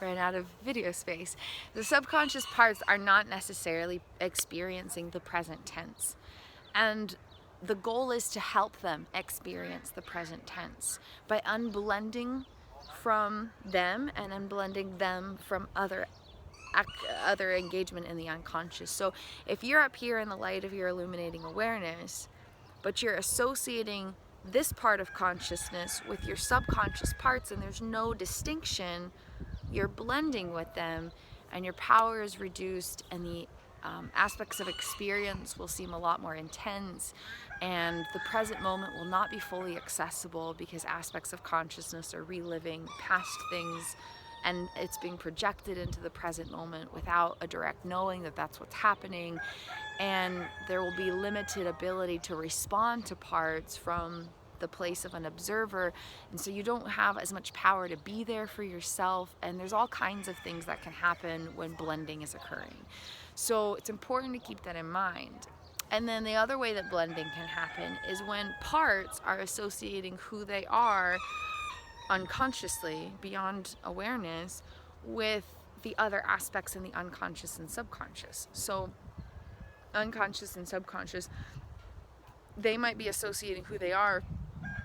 ran out of video space. The subconscious parts are not necessarily experiencing the present tense. And the goal is to help them experience the present tense by unblending from them and unblending them from other engagement in the unconscious. So if you're up here in the light of your illuminating awareness, but you're associating this part of consciousness with your subconscious parts and there's no distinction, you're blending with them and your power is reduced, and the aspects of experience will seem a lot more intense, and the present moment will not be fully accessible because aspects of consciousness are reliving past things and it's being projected into the present moment without a direct knowing that that's what's happening. And there will be limited ability to respond to parts from the place of an observer, and so you don't have as much power to be there for yourself, and there's all kinds of things that can happen when blending is occurring. So it's important to keep that in mind. And then the other way that blending can happen is when parts are associating who they are unconsciously, beyond awareness, with the other aspects in the unconscious and subconscious. So unconscious and subconscious, they might be associating who they are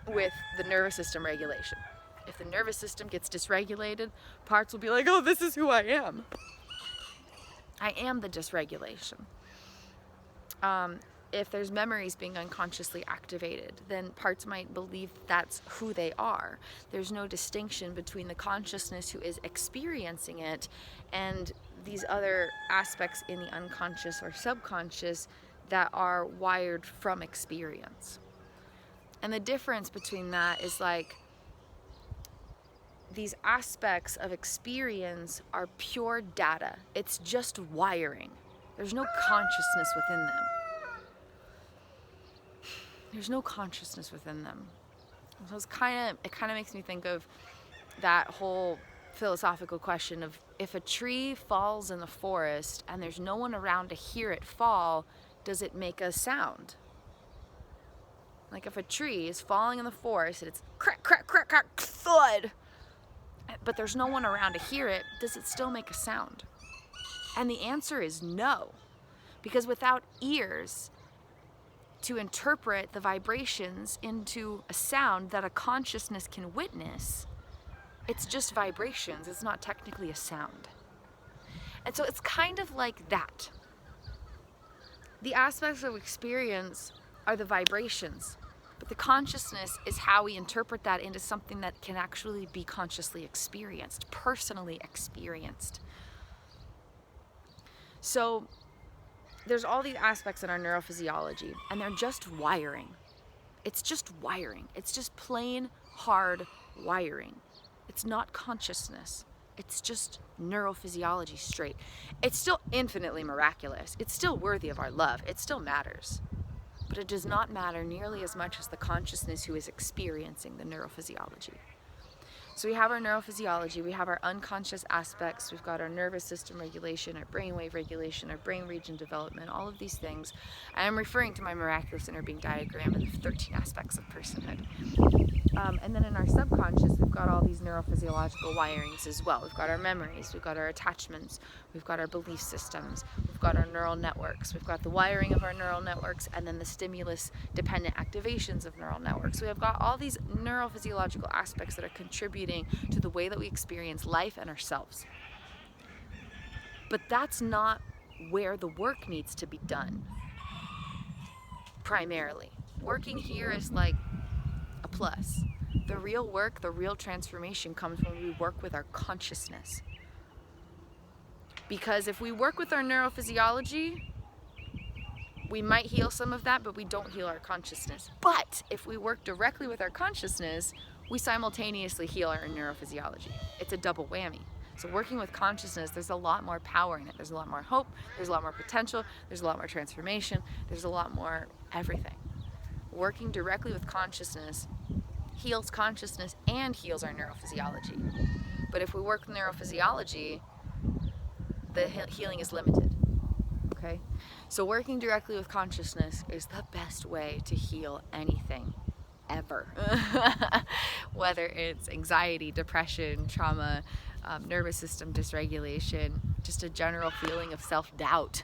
with the nervous system regulation. If the nervous system gets dysregulated, parts will be like, oh, this is who I am. I am the dysregulation. If there's memories being unconsciously activated, then parts might believe that's who they are. There's no distinction between the consciousness who is experiencing it and these other aspects in the unconscious or subconscious that are wired from experience. And the difference between that is like, these aspects of experience are pure data. It's just wiring. There's no consciousness within them. There's no consciousness within them. So it kind of makes me think of that whole philosophical question of, if a tree falls in the forest and there's no one around to hear it fall, does it make a sound? Like if a tree is falling in the forest and it's crack, crack, crack, crack, thud, but there's no one around to hear it, does it still make a sound? And the answer is no, because without ears to interpret the vibrations into a sound that a consciousness can witness, it's just vibrations. It's not technically a sound. And so it's kind of like that. The aspects of experience are the vibrations, but the consciousness is how we interpret that into something that can actually be consciously experienced, personally experienced. So there's all these aspects in our neurophysiology, and they're just wiring. It's just wiring. It's just plain hard wiring. It's not consciousness. It's just neurophysiology straight. It's still infinitely miraculous. It's still worthy of our love. It still matters. But it does not matter nearly as much as the consciousness who is experiencing the neurophysiology. So we have our neurophysiology, we have our unconscious aspects, we've got our nervous system regulation, our brainwave regulation, our brain region development, all of these things. And I'm referring to my miraculous inner being diagram and the 13 aspects of personhood. And then in our subconscious, we've got all these neurophysiological wirings as well. We've got our memories, we've got our attachments, we've got our belief systems, we've got our neural networks, we've got the wiring of our neural networks, and then the stimulus-dependent activations of neural networks. So we've got all these neurophysiological aspects that are contributing to the way that we experience life and ourselves. But that's not where the work needs to be done, primarily. Working here is like a plus. The real work, the real transformation comes when we work with our consciousness. Because if we work with our neurophysiology, we might heal some of that, but we don't heal our consciousness. But if we work directly with our consciousness, we simultaneously heal our neurophysiology. It's a double whammy. So working with consciousness, there's a lot more power in it. There's a lot more hope, there's a lot more potential, there's a lot more transformation, there's a lot more everything. Working directly with consciousness heals consciousness and heals our neurophysiology. But if we work with neurophysiology, the healing is limited. Okay? So working directly with consciousness is the best way to heal anything, ever. Whether it's anxiety, depression, trauma, nervous system dysregulation, just a general feeling of self-doubt,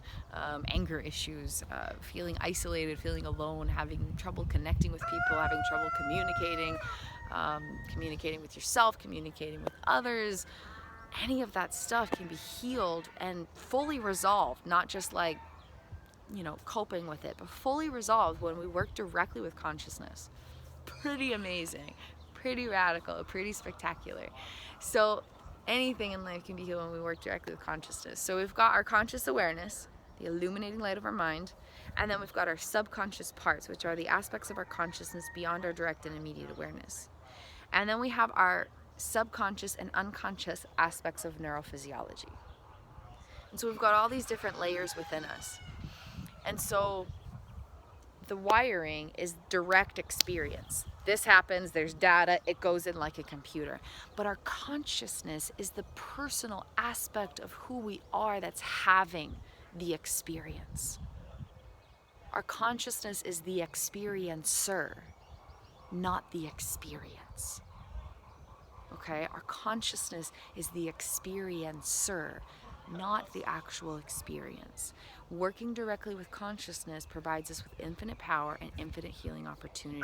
anger issues, feeling isolated, feeling alone, having trouble connecting with people, having trouble communicating with yourself, communicating with others. Any of that stuff can be healed and fully resolved, not just like, coping with it, but fully resolved when we work directly with consciousness. Pretty amazing, pretty radical, pretty spectacular. So anything in life can be healed when we work directly with consciousness. So we've got our conscious awareness, the illuminating light of our mind, and then we've got our subconscious parts, which are the aspects of our consciousness beyond our direct and immediate awareness. And then we have our subconscious and unconscious aspects of neurophysiology. And so we've got all these different layers within us. And so the wiring is direct experience. This happens, there's data, it goes in like a computer. But our consciousness is the personal aspect of who we are that's having the experience. Our consciousness is the experiencer, not the experience. Okay? Our consciousness is the experiencer, not the actual experience. Working directly with consciousness provides us with infinite power and infinite healing opportunities.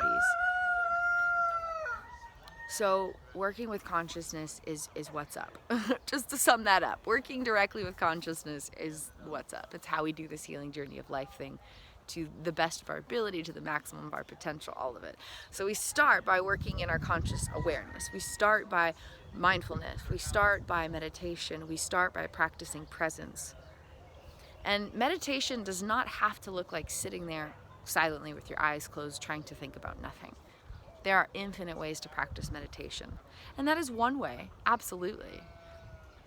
So working with consciousness is what's up. Just to sum that up, working directly with consciousness is what's up. It's how we do this healing journey of life thing to the best of our ability, to the maximum of our potential, all of it. So we start by working in our conscious awareness. We start by mindfulness. We start by meditation. We start by practicing presence. And meditation does not have to look like sitting there silently with your eyes closed trying to think about nothing. There are infinite ways to practice meditation. And that is one way, absolutely.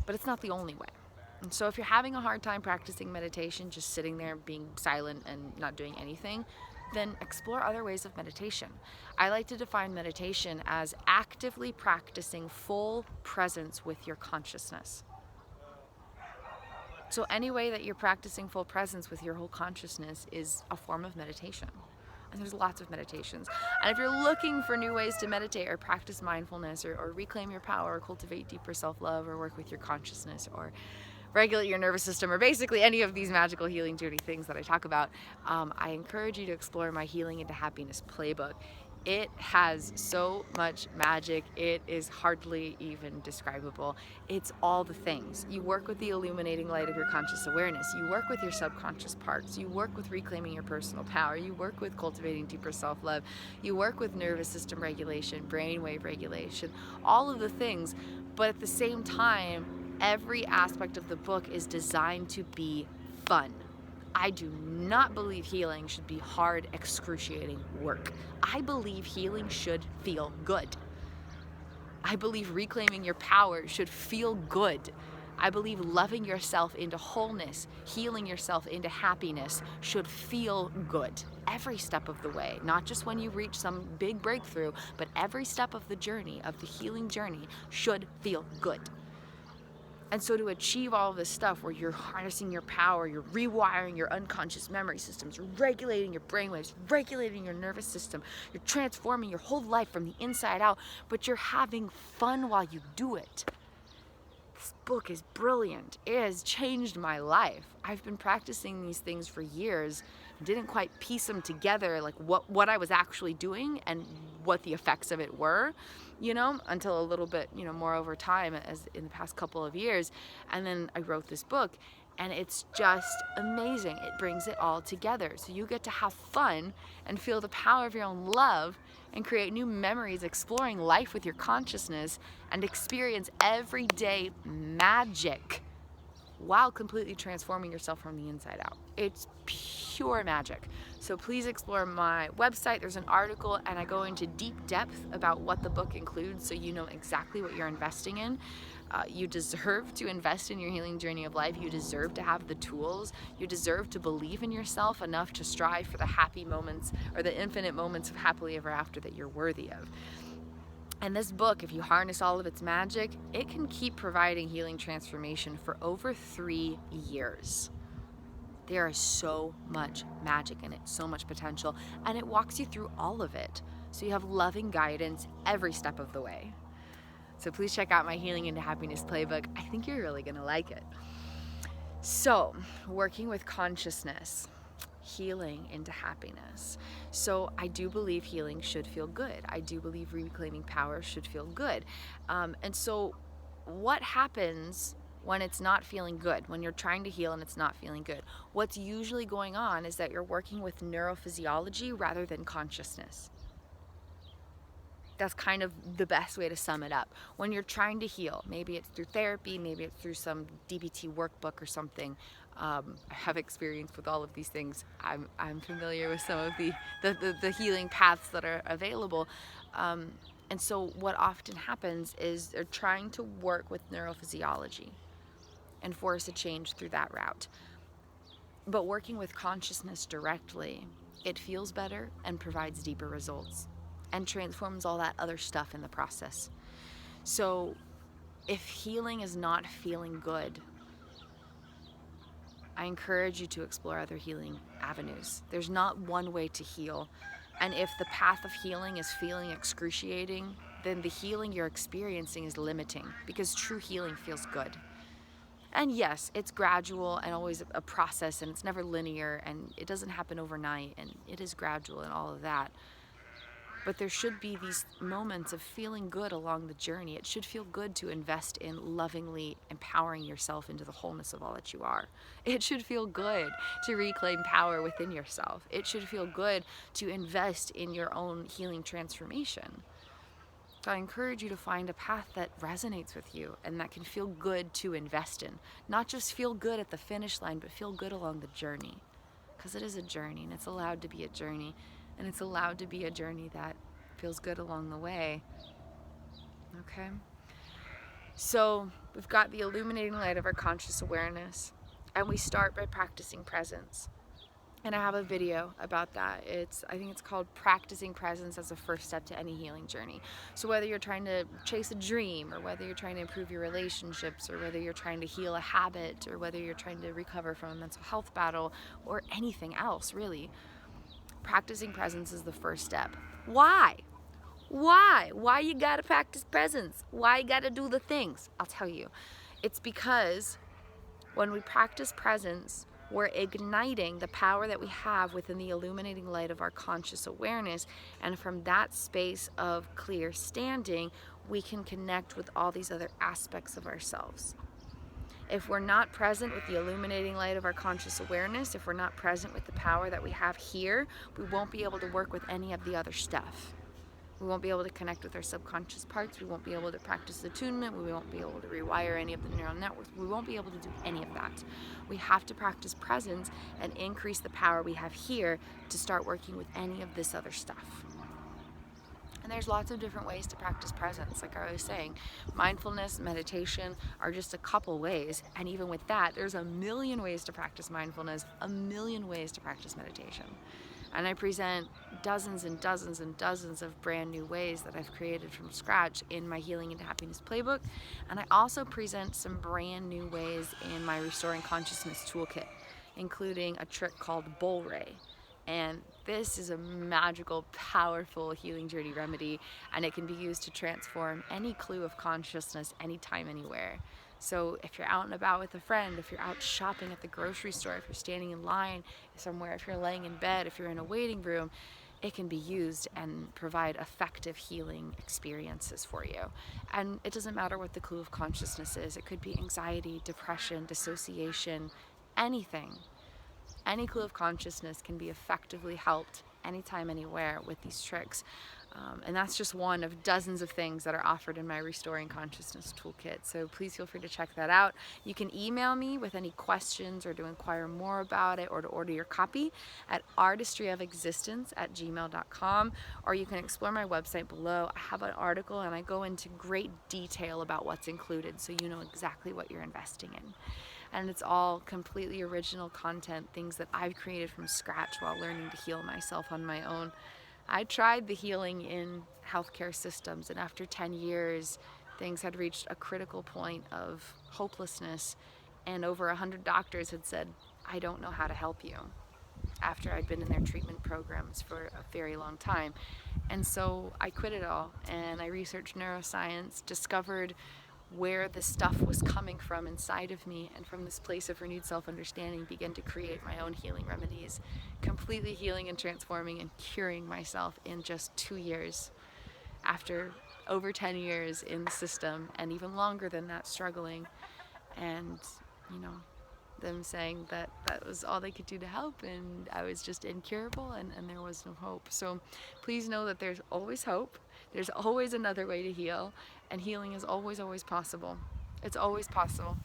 But it's not the only way. And so if you're having a hard time practicing meditation, just sitting there being silent and not doing anything, then explore other ways of meditation. I like to define meditation as actively practicing full presence with your consciousness. So any way that you're practicing full presence with your whole consciousness is a form of meditation. And there's lots of meditations. And if you're looking for new ways to meditate or practice mindfulness or reclaim your power or cultivate deeper self-love or work with your consciousness or regulate your nervous system or basically any of these magical healing journey things that I talk about, I encourage you to explore my Healing into Happiness playbook. It has so much magic, it is hardly even describable. It's all the things. You work with the illuminating light of your conscious awareness. You work with your subconscious parts. You work with reclaiming your personal power. You work with cultivating deeper self-love. You work with nervous system regulation, brainwave regulation, all of the things. But at the same time, every aspect of the book is designed to be fun. I do not believe healing should be hard, excruciating work. I believe healing should feel good. I believe reclaiming your power should feel good. I believe loving yourself into wholeness, healing yourself into happiness should feel good. Every step of the way, not just when you reach some big breakthrough, but every step of the journey, of the healing journey, should feel good. And so to achieve all of this stuff where you're harnessing your power, you're rewiring your unconscious memory systems, you're regulating your brainwaves, regulating your nervous system, you're transforming your whole life from the inside out, but you're having fun while you do it. This book is brilliant. It has changed my life. I've been practicing these things for years, didn't quite piece them together, like what I was actually doing and what the effects of it were, until a little bit, more over time as in the past couple of years. And then I wrote this book and it's just amazing. It brings it all together. So you get to have fun and feel the power of your own love and create new memories, exploring life with your consciousness and experience everyday magic while completely transforming yourself from the inside out. It's pure magic. So please explore my website. There's an article and I go into deep depth about what the book includes so you know exactly what you're investing in. You deserve to invest in your healing journey of life. You deserve to have the tools. You deserve to believe in yourself enough to strive for the happy moments or the infinite moments of happily ever after that you're worthy of. And this book, if you harness all of its magic, it can keep providing healing transformation for over 3 years. There is so much magic in it, so much potential, and it walks you through all of it. So you have loving guidance every step of the way. So please check out my Healing into Happiness playbook. I think you're really gonna like it. So, working with consciousness, healing into happiness. So I do believe healing should feel good. I do believe reclaiming power should feel good. And so what happens when it's not feeling good, when you're trying to heal and it's not feeling good? What's usually going on is that you're working with neurophysiology rather than consciousness. That's kind of the best way to sum it up. When you're trying to heal, maybe it's through therapy, maybe it's through some DBT workbook or something. I have experience with all of these things. I'm familiar with some of the healing paths that are available. And so what often happens is they're trying to work with neurophysiology and force a change through that route. But working with consciousness directly, it feels better and provides deeper results and transforms all that other stuff in the process. So if healing is not feeling good, I encourage you to explore other healing avenues. There's not one way to heal. And if the path of healing is feeling excruciating, then the healing you're experiencing is limiting, because true healing feels good. And yes, it's gradual and always a process, and it's never linear, and it doesn't happen overnight, and it is gradual and all of that. But there should be these moments of feeling good along the journey. It should feel good to invest in lovingly empowering yourself into the wholeness of all that you are. It should feel good to reclaim power within yourself. It should feel good to invest in your own healing transformation. So I encourage you to find a path that resonates with you and that can feel good to invest in. Not just feel good at the finish line, but feel good along the journey. Because it is a journey, and it's allowed to be a journey. And it's allowed to be a journey that feels good along the way. Okay? So we've got the illuminating light of our conscious awareness. And we start by practicing presence. And I have a video about that. I think it's called Practicing Presence as a First Step to Any Healing Journey. So whether you're trying to chase a dream, or whether you're trying to improve your relationships, or whether you're trying to heal a habit, or whether you're trying to recover from a mental health battle, or anything else really, practicing presence is the first step. Why? Why you gotta practice presence? Why you gotta do the things? I'll tell you. It's because when we practice presence, we're igniting the power that we have within the illuminating light of our conscious awareness. And from that space of clear standing, we can connect with all these other aspects of ourselves. If we're not present with the illuminating light of our conscious awareness, if we're not present with the power that we have here, we won't be able to work with any of the other stuff. We won't be able to connect with our subconscious parts. We won't be able to practice attunement. We won't be able to rewire any of the neural networks. We won't be able to do any of that. We have to practice presence and increase the power we have here to start working with any of this other stuff. And there's lots of different ways to practice presence. Like I was saying, mindfulness, meditation are just a couple ways. And even with that, there's a million ways to practice mindfulness, a million ways to practice meditation. And I present dozens and dozens and dozens of brand new ways that I've created from scratch in my Healing into Happiness playbook. And I also present some brand new ways in my Restoring Consciousness Toolkit, including a trick called Bull Ray. And this is a magical, powerful healing journey remedy, and it can be used to transform any clue of consciousness anytime, anywhere. So if you're out and about with a friend, if you're out shopping at the grocery store, if you're standing in line somewhere, if you're laying in bed, if you're in a waiting room, it can be used and provide effective healing experiences for you. And it doesn't matter what the clue of consciousness is. It could be anxiety, depression, dissociation, anything. Any clue of consciousness can be effectively helped anytime, anywhere with these tricks. And that's just one of dozens of things that are offered in my Restoring Consciousness Toolkit. So please feel free to check that out. You can email me with any questions or to inquire more about it or to order your copy at artistryofexistence@gmail.com, or you can explore my website below. I have an article and I go into great detail about what's included so you know exactly what you're investing in. And it's all completely original content, things that I've created from scratch while learning to heal myself on my own. I tried the healing in healthcare systems, and after 10 years, things had reached a critical point of hopelessness, and over 100 doctors had said, I don't know how to help you. after I'd been in their treatment programs for a very long time. And so I quit it all and I researched neuroscience, discovered where this stuff was coming from inside of me, and from this place of renewed self-understanding began to create my own healing remedies, completely healing and transforming and curing myself in just 2 years, after over 10 years in the system, and even longer than that, struggling. And you know, them saying that that was all they could do to help, and I was just incurable, and there was no hope. So please know that there's always hope. There's always another way to heal, and healing is always, always possible. It's always possible.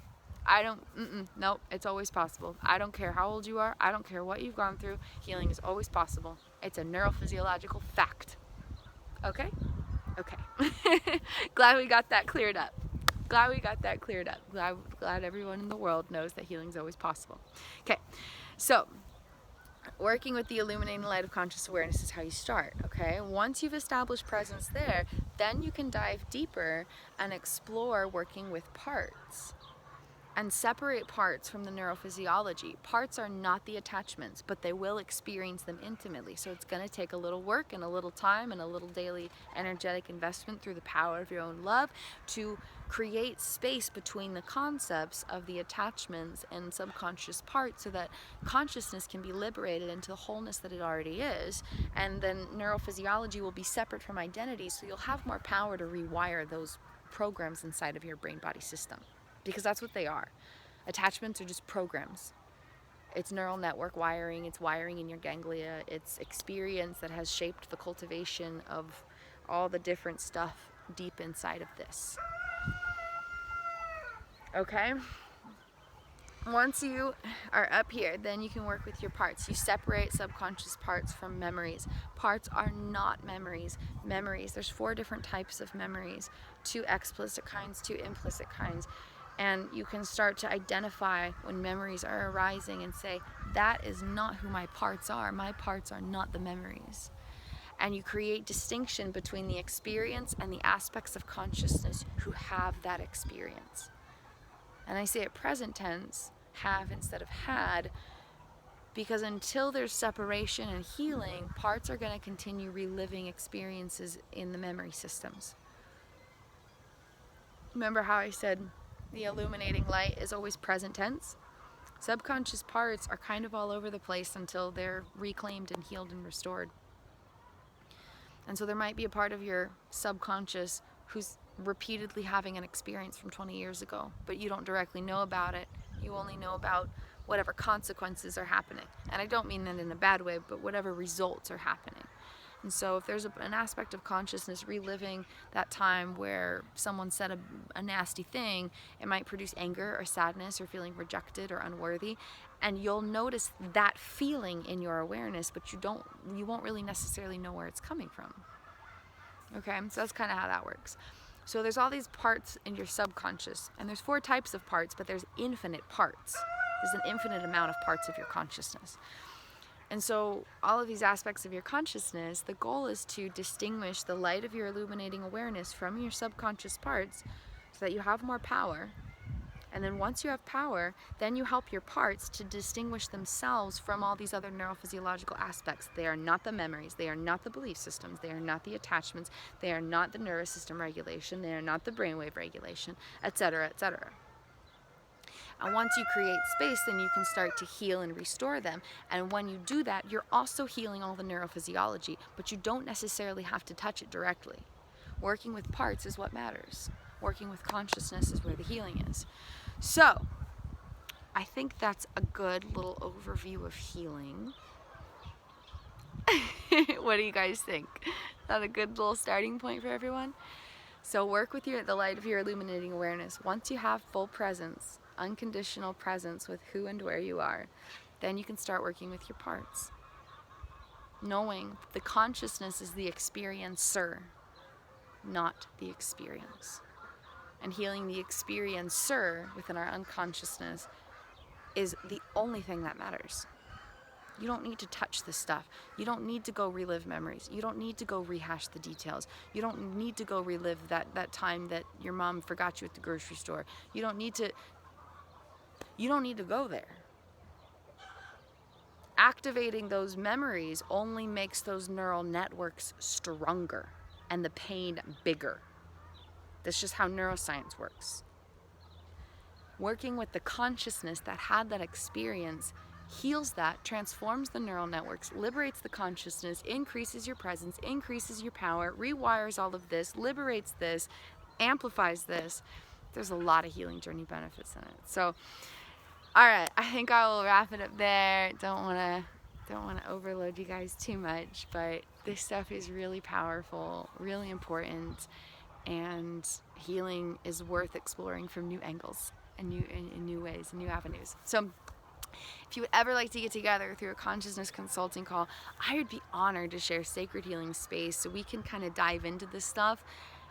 Nope, it's always possible. I don't care how old you are. I don't care what you've gone through. Healing is always possible. It's a neurophysiological fact. Okay? Okay. Glad we got that cleared up. Glad everyone in the world knows that healing is always possible. Okay, so working with the illuminating light of conscious awareness is how you start, okay? Once you've established presence there, then you can dive deeper and explore working with parts and separate parts from the neurophysiology. Parts are not the attachments, but they will experience them intimately. So it's going to take a little work and a little time and a little daily energetic investment through the power of your own love to create space between the concepts of the attachments and subconscious parts, so that consciousness can be liberated into the wholeness that it already is. And then neurophysiology will be separate from identity, so you'll have more power to rewire those programs inside of your brain-body system. Because that's what they are. Attachments are just programs. It's neural network wiring, it's wiring in your ganglia, it's experience that has shaped the cultivation of all the different stuff deep inside of this. Okay? Once you are up here, then you can work with your parts. You separate subconscious parts from memories. Parts are not memories. Memories, there's 4 different types of memories. 2 explicit kinds, 2 implicit kinds. And you can start to identify when memories are arising and say, that is not who my parts are. My parts are not the memories. And you create distinction between the experience and the aspects of consciousness who have that experience. And I say it present tense, have instead of had, because until there's separation and healing, parts are going to continue reliving experiences in the memory systems. Remember how I said the illuminating light is always present tense? Subconscious parts are kind of all over the place until they're reclaimed and healed and restored. And so there might be a part of your subconscious who's repeatedly having an experience from 20 years ago, but you don't directly know about it. You only know about whatever consequences are happening. And I don't mean that in a bad way, but whatever results are happening. And so if there's an aspect of consciousness reliving that time where someone said a nasty thing, it might produce anger or sadness or feeling rejected or unworthy. And you'll notice that feeling in your awareness, but you won't really necessarily know where it's coming from. Okay, so that's kind of how that works. So there's all these parts in your subconscious, and there's 4 types of parts, but there's infinite parts. There's an infinite amount of parts of your consciousness. And so all of these aspects of your consciousness, the goal is to distinguish the light of your illuminating awareness from your subconscious parts so that you have more power. And then once you have power, then you help your parts to distinguish themselves from all these other neurophysiological aspects. They are not the memories, they are not the belief systems, they are not the attachments, they are not the nervous system regulation, they are not the brainwave regulation, etc., etc. And once you create space, then you can start to heal and restore them. And when you do that, you're also healing all the neurophysiology, but you don't necessarily have to touch it directly. Working with parts is what matters. Working with consciousness is where the healing is. So, I think that's a good little overview of healing. What do you guys think? Is that a good little starting point for everyone? So work with the light of your illuminating awareness. Once you have full presence, unconditional presence with who and where you are, then you can start working with your parts. Knowing the consciousness is the experiencer, not the experience. And healing the experiencer within our unconsciousness is the only thing that matters. You don't need to touch this stuff. You don't need to go relive memories. You don't need to go rehash the details. You don't need to go relive that time that your mom forgot you at the grocery store. You don't need to go there. activating those memories only makes those neural networks stronger and the pain bigger. That's just how neuroscience works. Working with the consciousness that had that experience heals that, transforms the neural networks, liberates the consciousness, increases your presence, increases your power, rewires all of this, liberates this, amplifies this. There's a lot of healing journey benefits in it. So, all right, I think I will wrap it up there. Don't want to overload you guys too much, but this stuff is really powerful, really important, and healing is worth exploring from new angles and new ways and new avenues. So if you would ever like to get together through a consciousness consulting call, I would be honored to share sacred healing space so we can kind of dive into this stuff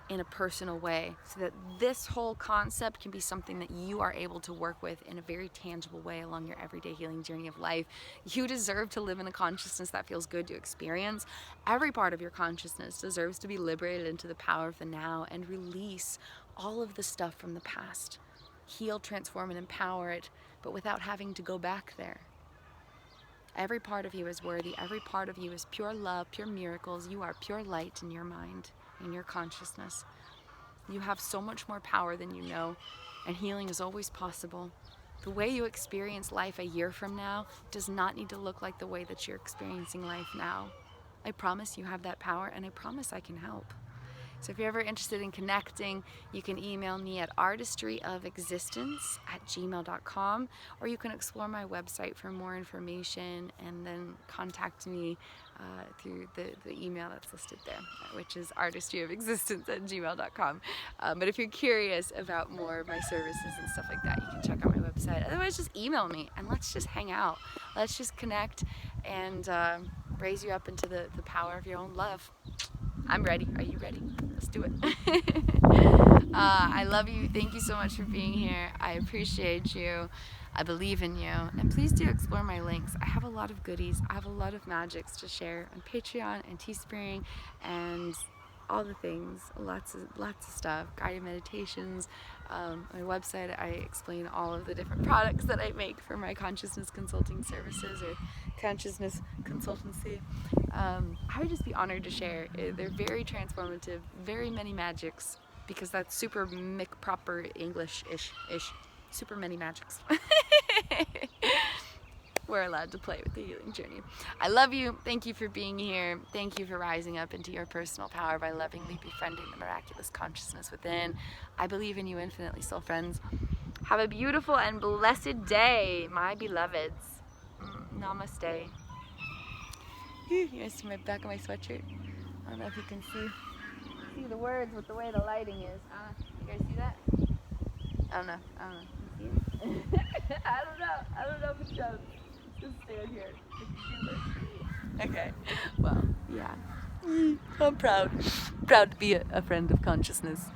in a personal way, so that this whole concept can be something that you are able to work with in a very tangible way along your everyday healing journey of life. You deserve to live in a consciousness that feels good to experience. Every part of your consciousness deserves to be liberated into the power of the now and release all of the stuff from the past. Heal, transform, and empower it, but without having to go back there. Every part of you is worthy. Every part of you is pure love, pure miracles. You are pure light in your mind, in your consciousness. You have so much more power than you know, and healing is always possible. The way you experience life a year from now does not need to look like the way that you're experiencing life now. I promise you have that power, and I promise I can help. So if you're ever interested in connecting, you can email me at artistryofexistence@gmail.com, or you can explore my website for more information and then contact me through the email that's listed there, which is artistryofexistence@gmail.com. But if you're curious about more of my services and stuff like that, you can check out my website. Otherwise, just email me and let's just hang out. Let's just connect and raise you up into the power of your own love. I'm ready. Are you ready? Let's do it. I love you. Thank you so much for being here. I appreciate you. I believe in you. And please do explore my links. I have a lot of goodies. I have a lot of magics to share on Patreon and Teespring and all the things. Lots of stuff. Guided meditations. My website, I explain all of the different products that I make for my consciousness consulting services or consciousness consultancy. I would just be honored to share. They're very transformative, very many magics, because that's super proper English-ish. Super many magics. We're allowed to play with the healing journey. I love you. Thank you for being here. Thank you for rising up into your personal power by lovingly befriending the miraculous consciousness within. I believe in you infinitely, soul friends. Have a beautiful and blessed day, my beloveds. Namaste. You guys see my back of my sweatshirt? I don't know if you can see the words with the way the lighting is. You guys see that? I don't know. Can you see it? I don't know if it shows. Just stand here. Okay. Well, yeah. I'm proud to be a friend of consciousness.